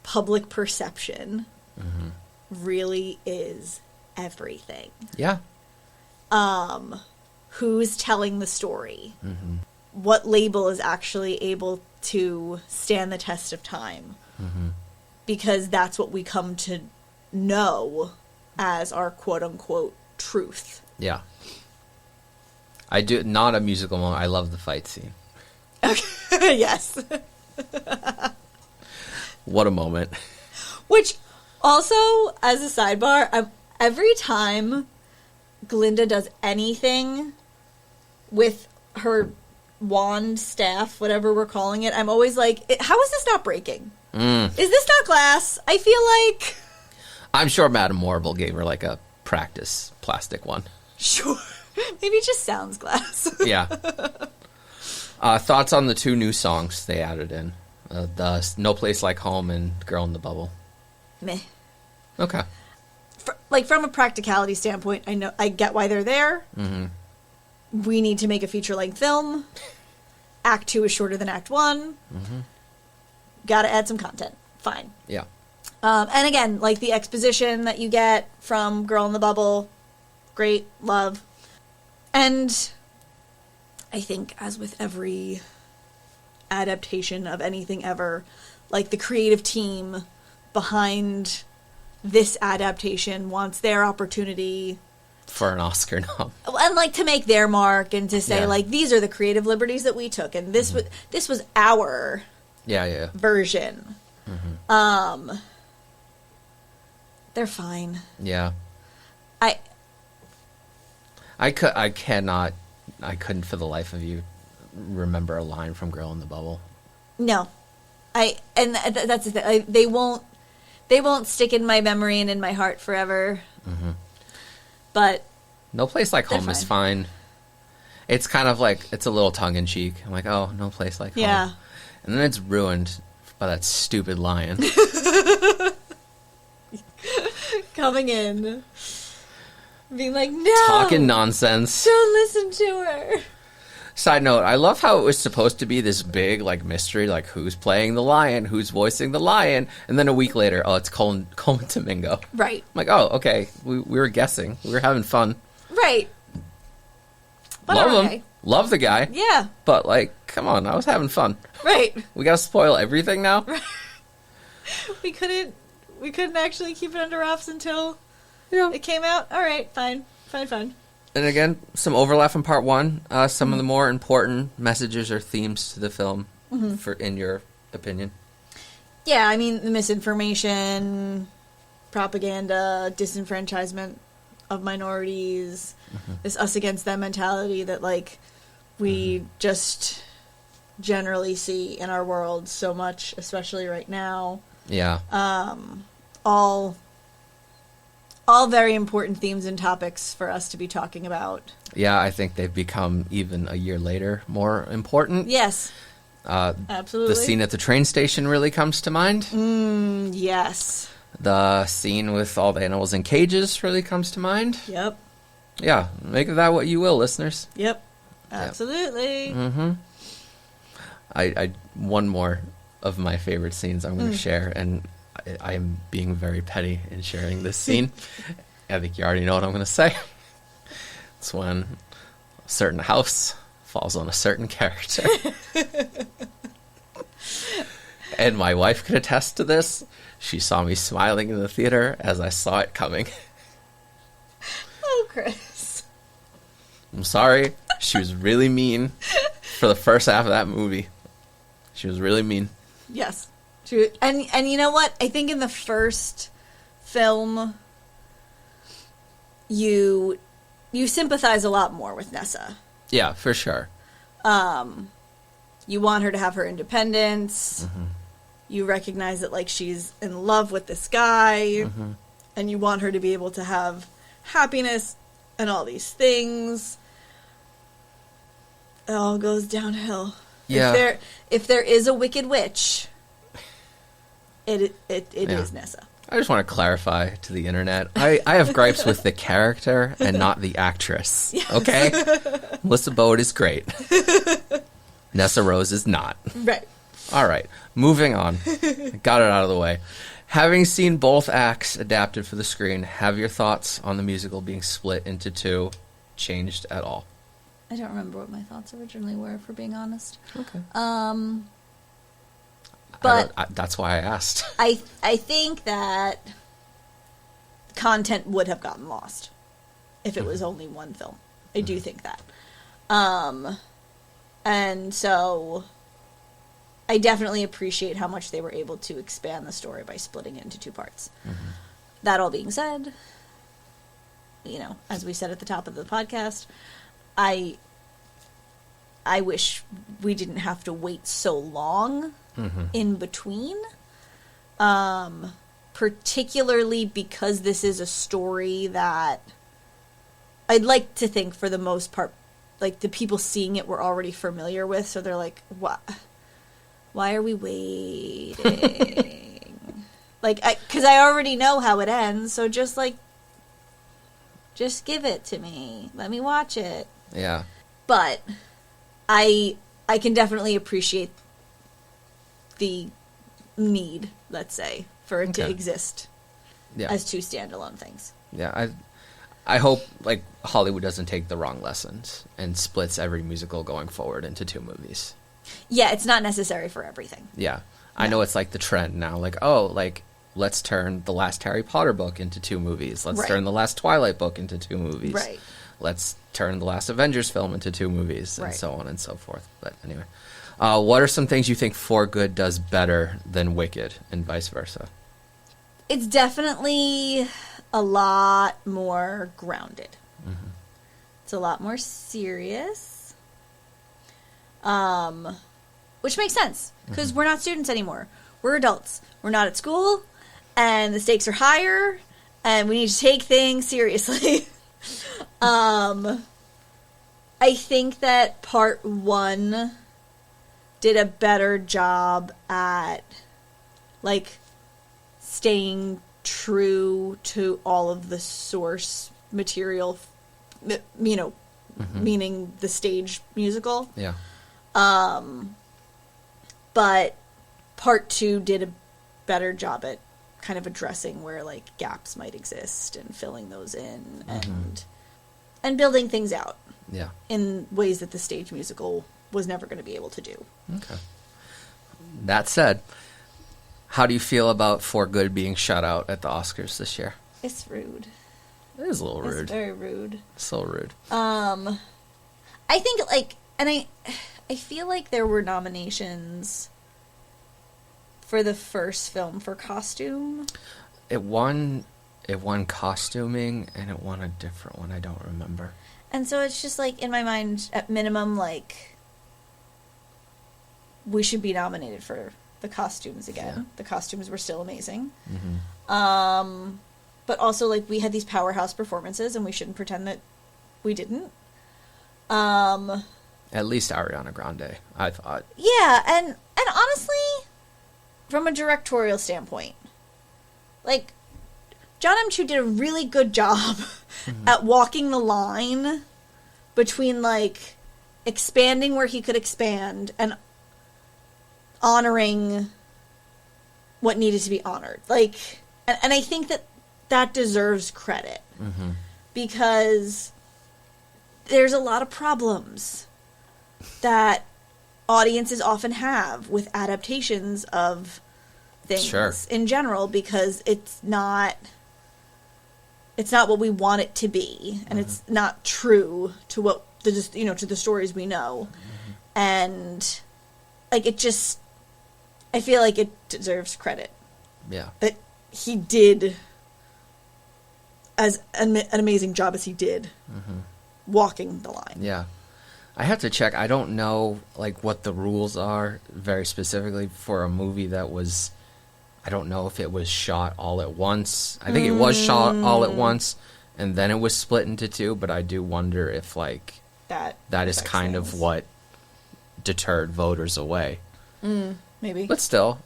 S2: public perception really is everything.
S1: Yeah.
S2: Who's telling the story? What label is actually able to stand the test of time? Because that's what we come to know as our quote-unquote truth.
S1: Yeah. I do, not a musical moment. I love the fight scene.
S2: Okay. Yes.
S1: What a moment.
S2: Which, also, as a sidebar, every time Glinda does anything with her wand, staff, whatever we're calling it, I'm always like, how is this not breaking? Is this not glass? I feel like...
S1: I'm sure Madame Morrible gave her like a practice plastic one.
S2: Sure. Maybe it just sounds glass.
S1: Yeah. Thoughts on the 2 new songs they added in? The No Place Like Home and Girl in the Bubble.
S2: Meh.
S1: Okay.
S2: From a practicality standpoint, I get why they're there. We need to make a feature-length film. Act 2 is shorter than Act 1. Gotta add some content. Fine.
S1: Yeah.
S2: And again, like the exposition that you get from Girl in the Bubble, great, love. And I think, as with every adaptation of anything ever, like the creative team behind this adaptation wants their opportunity
S1: For an Oscar nom.
S2: and like to make their mark and to say,
S1: Yeah.
S2: like, these are the creative liberties that we took, and this was our
S1: Yeah.
S2: version. They're fine.
S1: Yeah. I couldn't for the life of you remember a line from Girl in the Bubble.
S2: No, that's the thing. They won't stick in my memory and in my heart forever. But
S1: No Place Like Home is fine. It's kind of like, it's a little tongue in cheek. I'm like, oh, No Place Like Home. And then it's ruined by that stupid lion.
S2: Coming in, being like, no,
S1: Talking nonsense.
S2: don't listen to her.
S1: Side note, I love how it was supposed to be this big, like, mystery, like, who's playing the lion, who's voicing the lion, and then a week later, oh, it's Coleman Domingo.
S2: Right.
S1: I'm like, oh, okay, we were guessing. We were having fun.
S2: Right. But
S1: Love
S2: okay.
S1: him. Love the guy.
S2: Yeah.
S1: But, like, come on, I was having fun.
S2: Right.
S1: We gotta spoil everything now?
S2: We couldn't actually keep it under wraps until it came out. All right, fine.
S1: And again, some overlap from part 1. Some of the more important messages or themes to the film, in your opinion.
S2: Yeah, I mean, the misinformation, propaganda, disenfranchisement of minorities, this us against them mentality that, like, we just generally see in our world so much, especially right now.
S1: Yeah.
S2: All very important themes and topics for us to be talking about.
S1: Yeah, I think they've become, even a year later, more important.
S2: Yes. Absolutely.
S1: The scene at the train station really comes to mind.
S2: Yes.
S1: The scene with all the animals in cages really comes to mind.
S2: Yep.
S1: Yeah, make of that what you will, listeners.
S2: Yep. Absolutely.
S1: I one more of my favorite scenes I'm going to share, and I am being very petty in sharing this scene. I think you already know what I'm going to say. It's when a certain house falls on a certain character. And my wife could attest to this. She saw me smiling in the theater as I saw it coming.
S2: Oh, Chris.
S1: I'm sorry. She was really mean for the first half of that movie. She was really mean.
S2: Yes. True. And you know what? I think in the first film, you sympathize a lot more with Nessa.
S1: Yeah, for sure.
S2: You want her to have her independence. You recognize that, like, she's in love with this guy. And you want her to be able to have happiness and all these things. It all goes downhill.
S1: Yeah.
S2: If there is a wicked witch, it is Nessa.
S1: I just want to clarify to the internet. I have gripes with the character and not the actress. Yes. Okay? Melissa Bode is great. Nessa Rose is not.
S2: Right.
S1: All right. Moving on. Got it out of the way. Having seen both acts adapted for the screen, have your thoughts on the musical being split into two changed at all?
S2: I don't remember what my thoughts originally were, for being honest.
S1: Okay.
S2: But
S1: that's why I asked.
S2: I think that content would have gotten lost if it was only one film. I do think that. And so I definitely appreciate how much they were able to expand the story by splitting it into two parts. Mm-hmm. That all being said, as we said at the top of the podcast, I wish we didn't have to wait so long in between, particularly because this is a story that I'd like to think, for the most part, like, the people seeing it were already familiar with, so they're like, what? Why are we waiting? Because I already know how it ends, so just give it to me. Let me watch it.
S1: Yeah.
S2: But I can definitely appreciate the need, let's say, for it to exist as two standalone things.
S1: Yeah, I hope Hollywood doesn't take the wrong lessons and splits every musical going forward into two movies.
S2: Yeah, it's not necessary for everything.
S1: Yeah. I know it's the trend now. Let's turn the last Harry Potter book into two movies. Let's turn the last Twilight book into two movies.
S2: Right.
S1: Let's turn the last Avengers film into two movies, and so on and so forth. But anyway, what are some things you think For Good does better than Wicked, and vice versa?
S2: It's definitely a lot more grounded. Mm-hmm. It's a lot more serious, which makes sense, because we're not students anymore. We're adults. We're not at school, and the stakes are higher, and we need to take things seriously. I think that part one did a better job at, staying true to all of the source material, meaning the stage musical.
S1: Yeah.
S2: But part two did a better job at kind of addressing where gaps might exist and filling those in and building things out.
S1: Yeah.
S2: In ways that the stage musical was never going to be able to do.
S1: Okay. That said, how do you feel about For Good being shut out at the Oscars this year?
S2: It's rude.
S1: It is a little rude.
S2: It's very rude.
S1: So rude.
S2: I think and I feel like there were nominations for the first film for costume.
S1: It won costuming, and it won a different one. I don't remember.
S2: And so it's just in my mind, at minimum, we should be nominated for the costumes again. Yeah. The costumes were still amazing. Mm-hmm. But also, we had these powerhouse performances, and we shouldn't pretend that we didn't.
S1: At least Ariana Grande, I thought.
S2: Yeah, and honestly, from a directorial standpoint, John M. Chu did a really good job at walking the line between, expanding where he could expand and honoring what needed to be honored. And I think that deserves credit. Mm-hmm. Because there's a lot of problems that audiences often have with adaptations of things in general, because it's not what we want it to be, and it's not true to what to the stories we know, and it just, I feel like it deserves credit.
S1: Yeah,
S2: that he did as an amazing job as he did, walking the line.
S1: Yeah. I have to check. I don't know what the rules are very specifically for a movie that was, I don't know if it was shot all at once. I think it was shot all at once, and then it was split into two, but I do wonder if that is kind of what deterred voters away.
S2: Maybe.
S1: But still,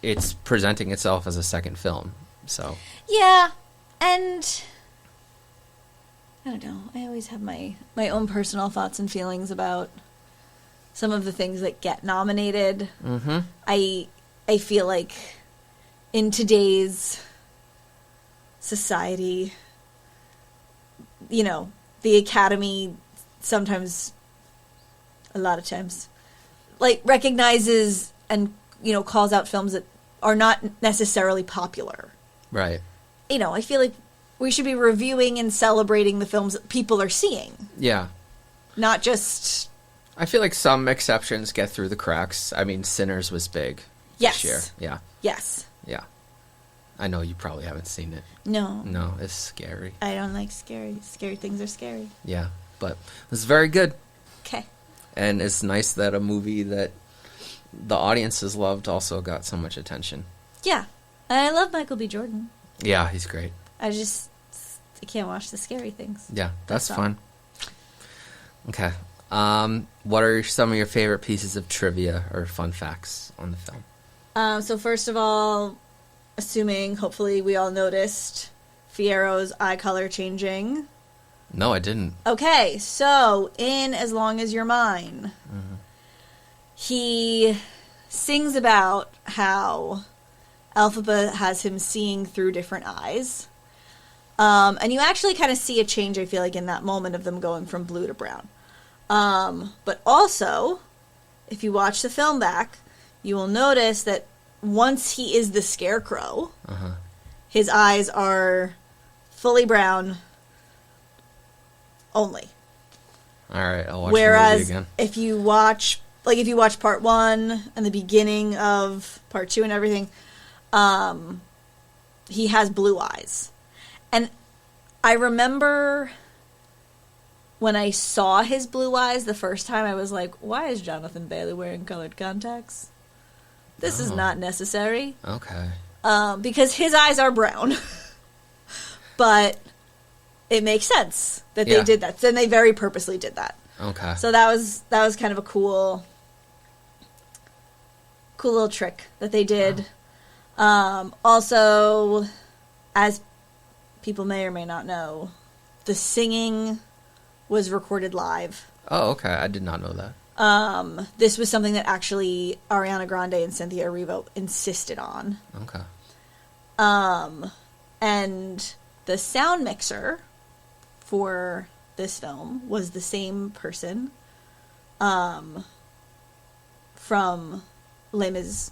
S1: it's presenting itself as a second film. So
S2: yeah, and I don't know. I always have my own personal thoughts and feelings about some of the things that get nominated.
S1: Mm-hmm.
S2: I feel like in today's society, you know, the Academy sometimes, a lot of times, like, recognizes and, you know, calls out films that are not necessarily popular.
S1: Right.
S2: You know, I feel like we should be reviewing and celebrating the films that people are seeing.
S1: Yeah.
S2: Not just...
S1: I feel like some exceptions get through the cracks. I mean, Sinners was big
S2: Yes.
S1: this year. Yeah.
S2: Yes.
S1: Yeah. I know you probably haven't seen it.
S2: No.
S1: No, it's scary.
S2: I don't like scary. Scary things are scary.
S1: Yeah, but it was very good.
S2: Okay.
S1: And it's nice that a movie that the audiences loved also got so much attention.
S2: Yeah. And I love Michael B. Jordan.
S1: Yeah, he's great.
S2: I can't watch the scary things.
S1: Yeah, that's
S2: all.
S1: fun. Okay. What are some of your favorite pieces of trivia or fun facts on the film?
S2: So first of all, assuming, hopefully we all noticed, Fiero's eye color changing.
S1: No, I didn't.
S2: Okay, so in As Long as You're Mine, he sings about how Elphaba has him seeing through different eyes. And you actually kind of see a change, I feel like, in that moment of them going from blue to brown. But also, if you watch the film back, you will notice that once he is the Scarecrow, his eyes are fully brown only.
S1: All right, I'll watch
S2: Whereas
S1: the movie again.
S2: if you watch part 1 and the beginning of part 2 and everything, he has blue eyes. And I remember when I saw his blue eyes the first time, I was like, why is Jonathan Bailey wearing colored contacts? This is not necessary.
S1: Okay.
S2: Because his eyes are brown. But it makes sense that they did that. And they very purposely did that.
S1: Okay.
S2: So that was kind of a cool little trick that they did. Also, as people may or may not know, the singing was recorded live.
S1: Oh, okay. I did not know that.
S2: This was something that actually Ariana Grande and Cynthia Erivo insisted on.
S1: Okay.
S2: And the sound mixer for this film was the same person from Les Mis.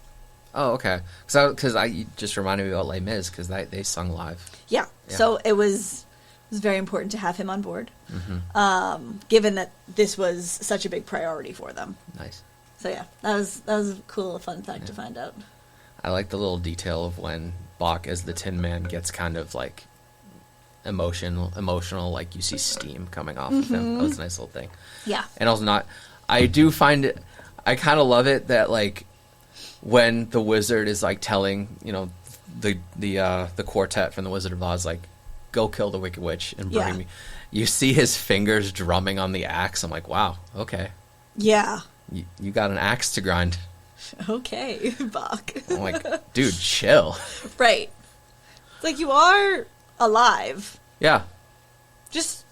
S1: Oh, okay. Because I just reminded me about Les Mis because they sung live.
S2: Yeah. So it was very important to have him on board, given that this was such a big priority for them.
S1: Nice.
S2: So yeah, that was a cool, fun fact to find out.
S1: I like the little detail of when Bach as the Tin Man gets kind of like emotional, like you see steam coming off of him. That was a nice little thing.
S2: Yeah.
S1: And also I do find it, I kind of love it that like when the wizard is like telling, the quartet from the Wizard of Oz, like, go kill the Wicked Witch and bring me. You see his fingers drumming on the axe. I'm like, wow, okay.
S2: Yeah.
S1: You got an axe to grind.
S2: Okay, Bach.
S1: I'm like, dude, chill.
S2: Right. It's like, you are alive.
S1: Yeah.
S2: Just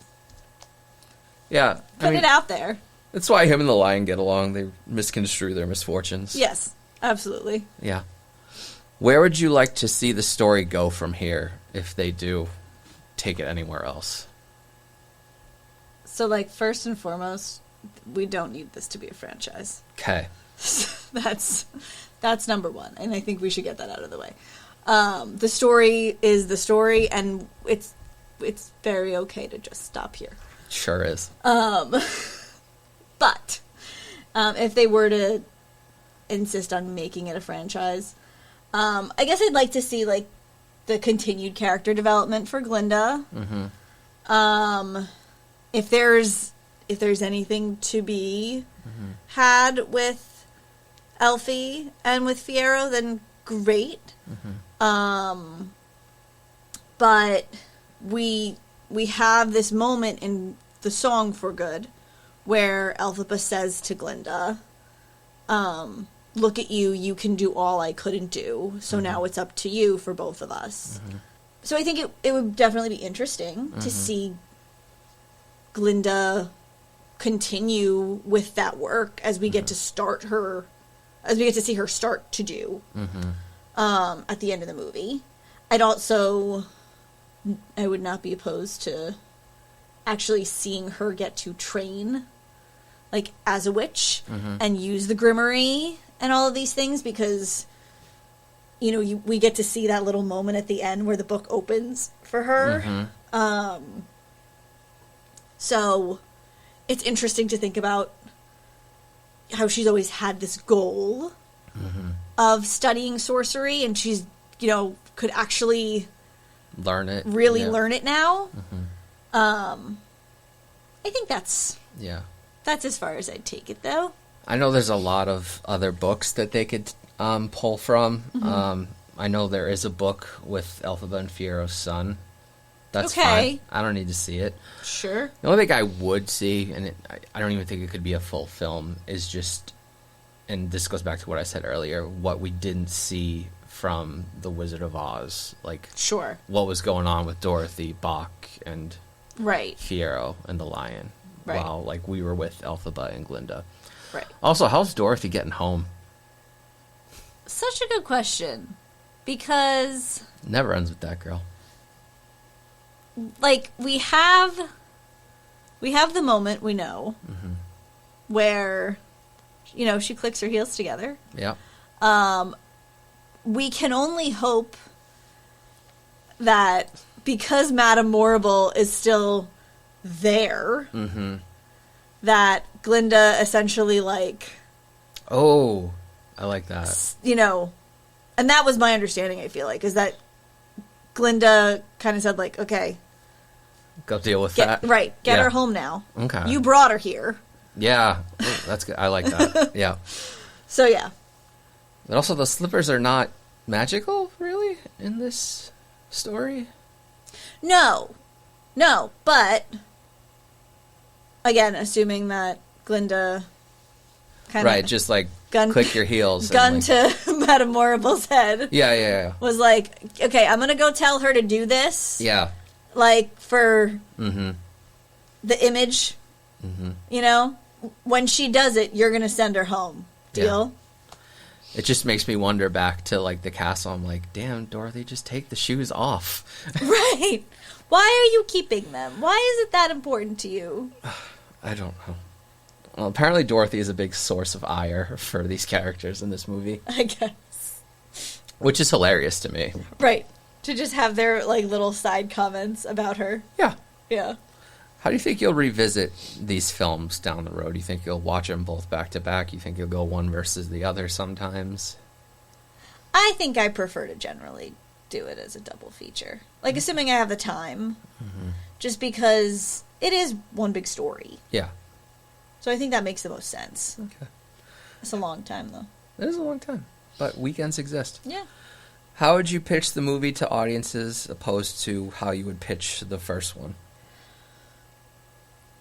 S1: put
S2: it out there.
S1: That's why him and the lion get along. They misconstrue their misfortunes.
S2: Yes, absolutely.
S1: Yeah. Where would you like to see the story go from here if they do take it anywhere else?
S2: So, like, first and foremost, we don't need this to be a franchise.
S1: Okay.
S2: That's number one, and I think we should get that out of the way. The story is the story, and it's very okay to just stop here.
S1: Sure is.
S2: But if they were to insist on making it a franchise, I guess I'd like to see like the continued character development for Glinda. If there's anything to be had with Elfie and with Fiero, then great. But we have this moment in the song For Good where Elphaba says to Glinda, look at you, you can do all I couldn't do, so now it's up to you for both of us. So I think it would definitely be interesting to see Glinda continue with that work as we get to start her, as we get to see her start to do at the end of the movie. I would not be opposed to actually seeing her get to train, like, as a witch and use the grimoire and all of these things, because, you know, we get to see that little moment at the end where the book opens for her. So it's interesting to think about how she's always had this goal of studying sorcery, and she's, you know, could actually
S1: learn it,
S2: learn it now. I think that's as far as I'd take it, though.
S1: I know there's a lot of other books that they could pull from. I know there is a book with Elphaba and Fiero's son. That's fine. I don't need to see it.
S2: Sure.
S1: The only thing I would see, and I don't even think it could be a full film, is just, and this goes back to what I said earlier, what we didn't see from The Wizard of Oz. Like, what was going on with Dorothy, Bach, and Fiero and the lion. While, like, we were with Elphaba and Glinda. Also, how's Dorothy getting home?
S2: Such a good question. Because...
S1: Never ends with that girl.
S2: Like, we have the moment, we know, where, you know, she clicks her heels together.
S1: Yeah.
S2: We can only hope that because Madame Morrible is still there, that Glinda essentially, like...
S1: Oh, I like that.
S2: You know, and that was my understanding, I feel like, is that Glinda kind of said, like, okay...
S1: Go deal with that.
S2: Right. Get her home now.
S1: Okay.
S2: You brought her here.
S1: Yeah. That's good. I like that. Yeah.
S2: So, yeah.
S1: But also, the slippers are not magical, really, in this story?
S2: No, but again, assuming that Glinda kind of
S1: just like click your heels,
S2: gun to Madame Morrible's head.
S1: Yeah.
S2: Was like, okay, I'm gonna go tell her to do this.
S1: Yeah,
S2: like for the image. You know, when she does it, you're gonna send her home. Deal.
S1: Yeah. It just makes me wonder back to, like, the castle. I'm like, damn, Dorothy, just take the shoes off.
S2: Right. Why are you keeping them? Why is it that important to you?
S1: I don't know. Well, apparently Dorothy is a big source of ire for these characters in this movie.
S2: I guess.
S1: Which is hilarious to me.
S2: Right. To just have their, like, little side comments about her.
S1: Yeah.
S2: Yeah.
S1: How do you think you'll revisit these films down the road? Do you think you'll watch them both back to back? You think you'll go one versus the other sometimes?
S2: I think I prefer to generally do it as a double feature. Like, assuming I have the time. Just because it is one big story.
S1: Yeah.
S2: So I think that makes the most sense.
S1: Okay.
S2: It's a long time, though.
S1: It is a long time. But weekends exist.
S2: Yeah.
S1: How would you pitch the movie to audiences opposed to how you would pitch the first one?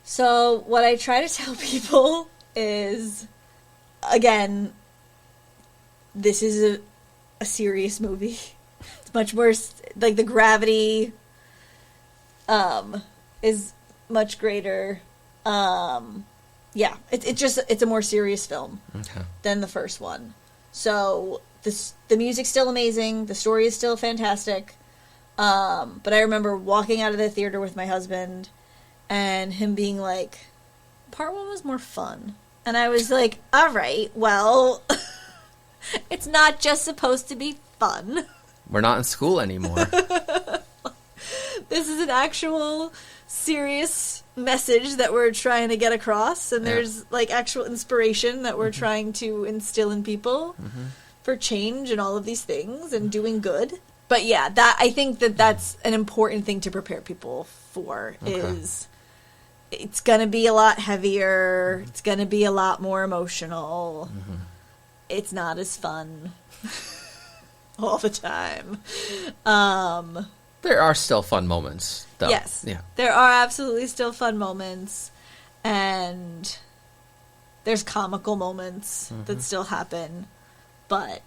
S2: So what I try to tell people is, again, this is a serious movie. It's much more, like, the gravity is much greater. Yeah, it's a more serious film than the first one. So the music's still amazing. The story is still fantastic. But I remember walking out of the theater with my husband and him being like, part one was more fun. And I was like, all right, well, it's not just supposed to be fun.
S1: We're not in school anymore.
S2: This is an actual serious message that we're trying to get across. And there's, like, actual inspiration that we're trying to instill in people for change and all of these things and doing good. But yeah, I think that's an important thing to prepare people for is... It's going to be a lot heavier. It's going to be a lot more emotional. It's not as fun all the time.
S1: There are still fun moments, though.
S2: Yes.
S1: Yeah.
S2: There are absolutely still fun moments. And there's comical moments that still happen. but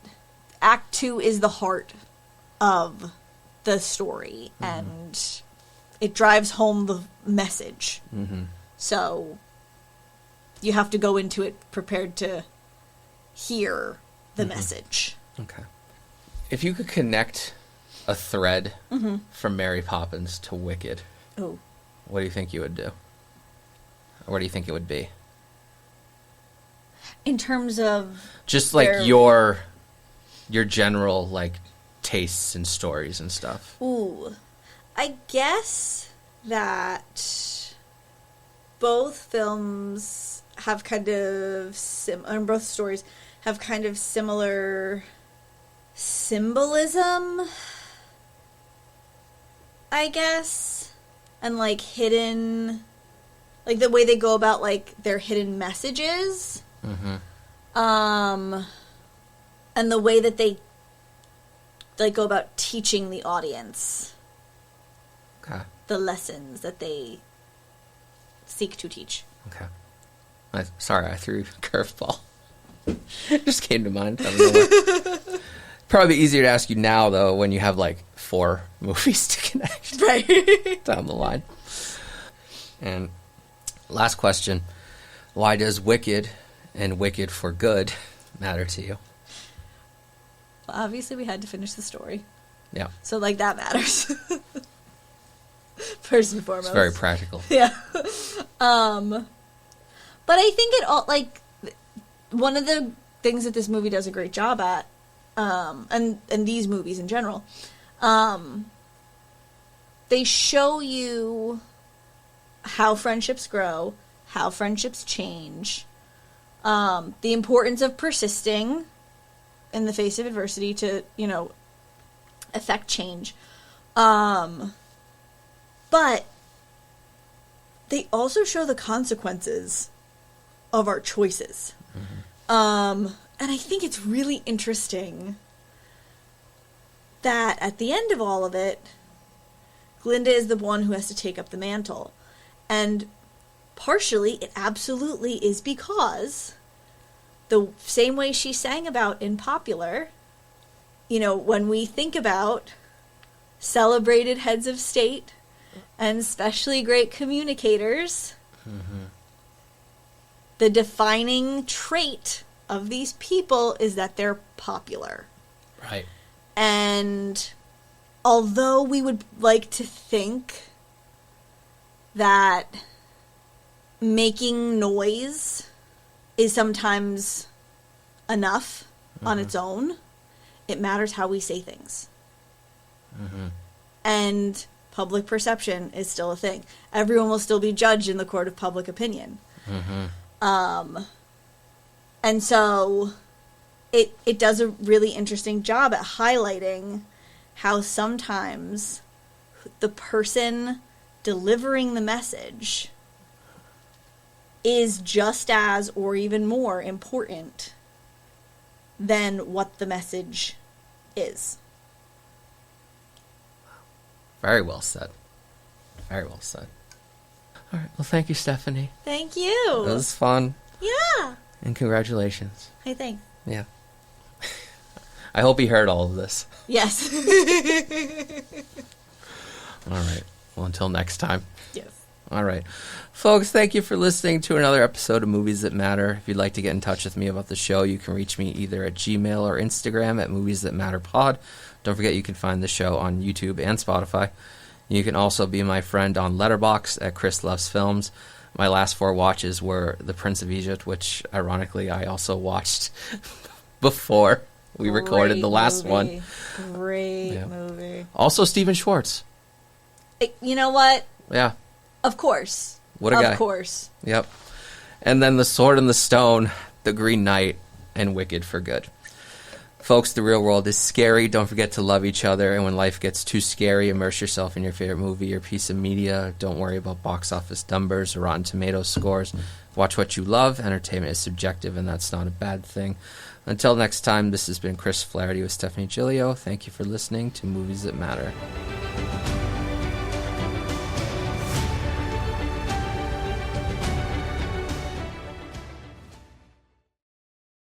S2: Act 2 is the heart of the story, and it drives home the message. So you have to go into it prepared to hear the message.
S1: Okay. If you could connect a thread from Mary Poppins to Wicked, what do you think you would do? Or what do you think it would be?
S2: In terms of...
S1: Just like your general, like, tastes and stories and stuff.
S2: Ooh. I guess that both films have kind of... and both stories have kind of similar symbolism, I guess. And, like, hidden... Like, the way they go about, like, their hidden messages. And the way that they, like, go about teaching the audience.
S1: Okay.
S2: The lessons that they seek to teach.
S1: Okay. Sorry, I threw a curveball. It just came to mind. I don't know what. Probably easier to ask you now, though, when you have, like, 4 movies to connect.
S2: Right.
S1: Down the line. And last question. Why does Wicked and Wicked for Good matter to you?
S2: Well, obviously, we had to finish the story.
S1: Yeah.
S2: So, like, that matters. First and foremost.
S1: It's very practical.
S2: Yeah. But I think it all, like, one of the things that this movie does a great job at, and these movies in general, they show you how friendships grow, how friendships change, the importance of persisting in the face of adversity to, you know, affect change. But they also show the consequences of our choices. And I think it's really interesting that at the end of all of it, Glinda is the one who has to take up the mantle. And partially, it absolutely is because the same way she sang about in Popular, you know, when we think about celebrated heads of state and especially great communicators, the defining trait of these people is that they're popular.
S1: Right.
S2: And although we would like to think that making noise is sometimes enough on its own, it matters how we say things. And public perception is still a thing. Everyone will still be judged in the court of public opinion. And so it does a really interesting job at highlighting how sometimes the person delivering the message is just as or even more important than what the message is.
S1: Very well said. Very well said. All right. Well, thank you, Stephanie.
S2: Thank you.
S1: It was fun.
S2: Yeah.
S1: And congratulations.
S2: Hey, thanks.
S1: Yeah. I hope he heard all of this.
S2: Yes.
S1: All right. Well, until next time.
S2: Yes.
S1: All right. Folks, thank you for listening to another episode of Movies That Matter. If you'd like to get in touch with me about the show, you can reach me either at Gmail or Instagram at Movies That Matter Pod. Don't forget you can find the show on YouTube and Spotify. You can also be my friend on Letterboxd at Chris Loves Films. My last 4 watches were The Prince of Egypt, which, ironically, I also watched before we recorded the last one.
S2: Great movie.
S1: Also, Steven Schwartz.
S2: You know what?
S1: Yeah.
S2: Of course.
S1: What a guy.
S2: Of course.
S1: Yep. And then The Sword and the Stone, The Green Knight, and Wicked for Good. Folks, the real world is scary. Don't forget to love each other. And when life gets too scary, immerse yourself in your favorite movie or piece of media. Don't worry about box office numbers or Rotten Tomatoes scores. Watch what you love. Entertainment is subjective, and that's not a bad thing. Until next time, this has been Chris Flaherty with Stephanie Giglio. Thank you for listening to Movies That Matter.